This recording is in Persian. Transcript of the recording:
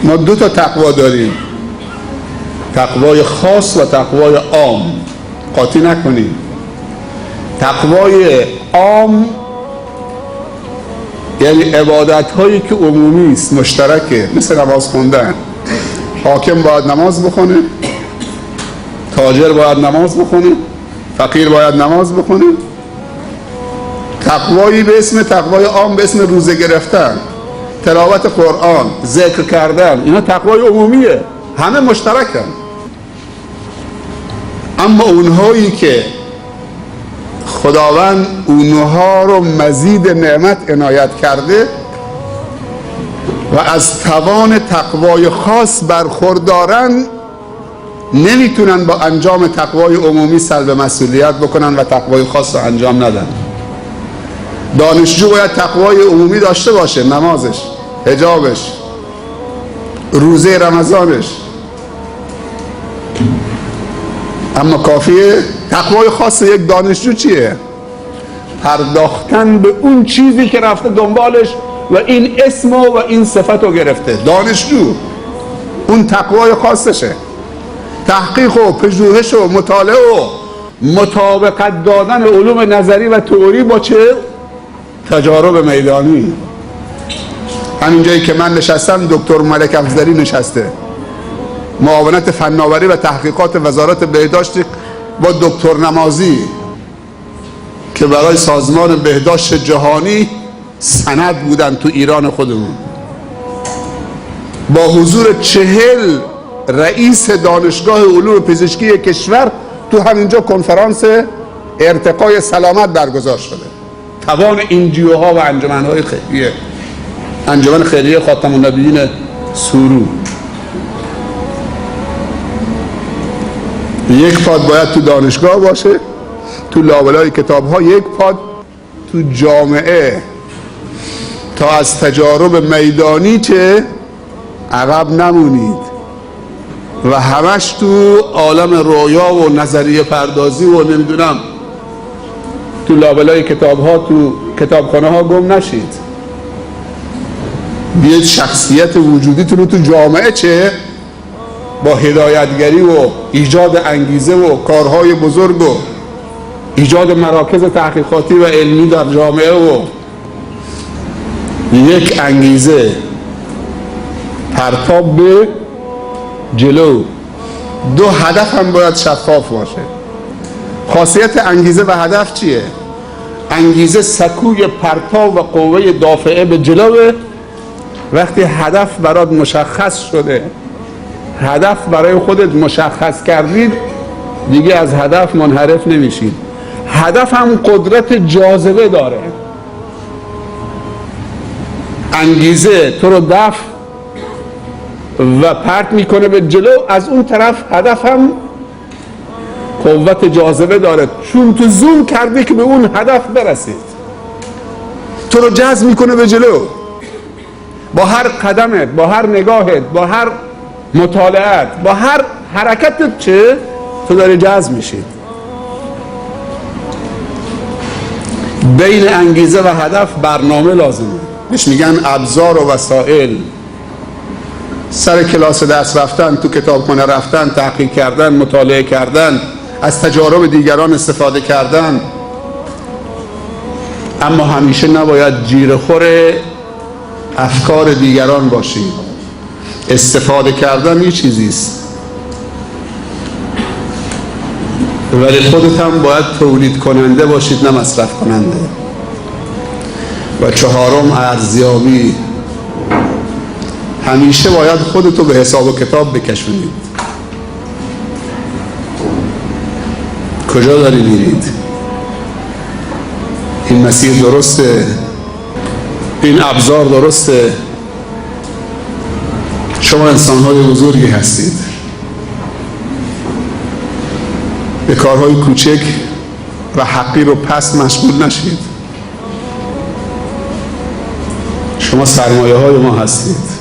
ما دو تا تقوا داریم، تقوای خاص و تقوای عام. قاطی نکنیم. تقوای عام یعنی عبادت هایی که عمومی است، مشترکه، مثل نماز خوندن. حاکم باید نماز بخونه، تاجر باید نماز بخونه، فقیر باید نماز بخونه. تقوایی به اسم تقوای عام، به اسم روزه گرفتن، تلاوت قرآن، ذکر کردن، اینا تقوای عمومیه، همه مشترکن. اما اونهایی که خداوند اونها رو مزید نعمت عنایت کرده و از توان تقوای خاص برخوردارن، نمیتونن با انجام تقوای عمومی سلب مسئولیت بکنن و تقوای خاص رو انجام ندن. دانشجو باید تقوای عمومی داشته باشه، نمازش، حجابش، روزه رمضانش، اما کافیه تقوای خاص یک دانشجو چیه؟ پرداختن به اون چیزی که رفته دنبالش و این اسم و این صفت رو گرفته. دانشجو اون تقوای خاصشه. تحقیق و پژوهش و مطالعه و مطابقت دادن علوم نظری و تئوری با چه؟ تجارب میدانی. همین جایی که من نشستم دکتر ملک افضلی نشسته، معاونت فناوری و تحقیقات وزارت بهداشت با دکتر نمازی که برای سازمان بهداشت جهانی سند بودن تو ایران خودمون، با حضور 40 رئیس دانشگاه علوم پزشکی کشور تو همینجا کنفرانس ارتقای سلامت برگزار شده. توان انجیوها و انجمنهای خیریه، انجمن خیریه خاتم النبیین سورو، یک پاد باید تو دانشگاه باشه، تو لابلای کتاب ها، یک پاد تو جامعه، تا از تجارب میدانی چه عقب نمونید و همش تو عالم رویا و نظریه پردازی و نمیدونم تو لابلای کتاب ها، تو کتابخانه ها گم نشید. بیاید شخصیت وجودیتون رو تو جامعه چه با هدایتگری و ایجاد انگیزه و کارهای بزرگ و ایجاد مراکز تحقیقاتی و علمی در جامعه و یک انگیزه پرتاب به جلو. دو هدف هم باید شفاف باشه. خاصیت انگیزه و هدف چیه؟ انگیزه سکوی پرتاب و قوه دافعه به جلوه. وقتی هدف برات مشخص شده، هدف برای خودت مشخص کردید، دیگه از هدف منحرف نمیشید. هدف هم قدرت جاذبه داره. انگیزه تو رو دفع و پرت میکنه به جلو، از اون طرف هدف هم قوت جاذبه داره، چون تو زوم کردی که به اون هدف برسید، تو رو جذب میکنه به جلو. با هر قدمت، با هر نگاهت، با هر مطالعات، با هر حرکتت چه؟ تو داری جذب میشید. بین انگیزه و هدف برنامه لازمه، بهش میگن ابزار و وسایل. سر کلاس درس رفتن، تو کتابخانه رفتن، تحقیق کردن، مطالعه کردن، از تجارب دیگران استفاده کردن، اما همیشه نباید جیره‌خور افکار دیگران باشید. استفاده کردن یه چیزیست، ولی خودت هم باید تولید کننده باشید، نه مصرف کننده. و چهارم ارزیابی. همیشه باید خودتو به حساب و کتاب بکشونید. کجا داری میرید؟ این مسیر درسته؟ این ابزار درسته؟ شما انسان‌های بزرگی هستید. به کارهای کوچک و حقیر و پست مشغول نشید. شما سرمایه های ما هستید.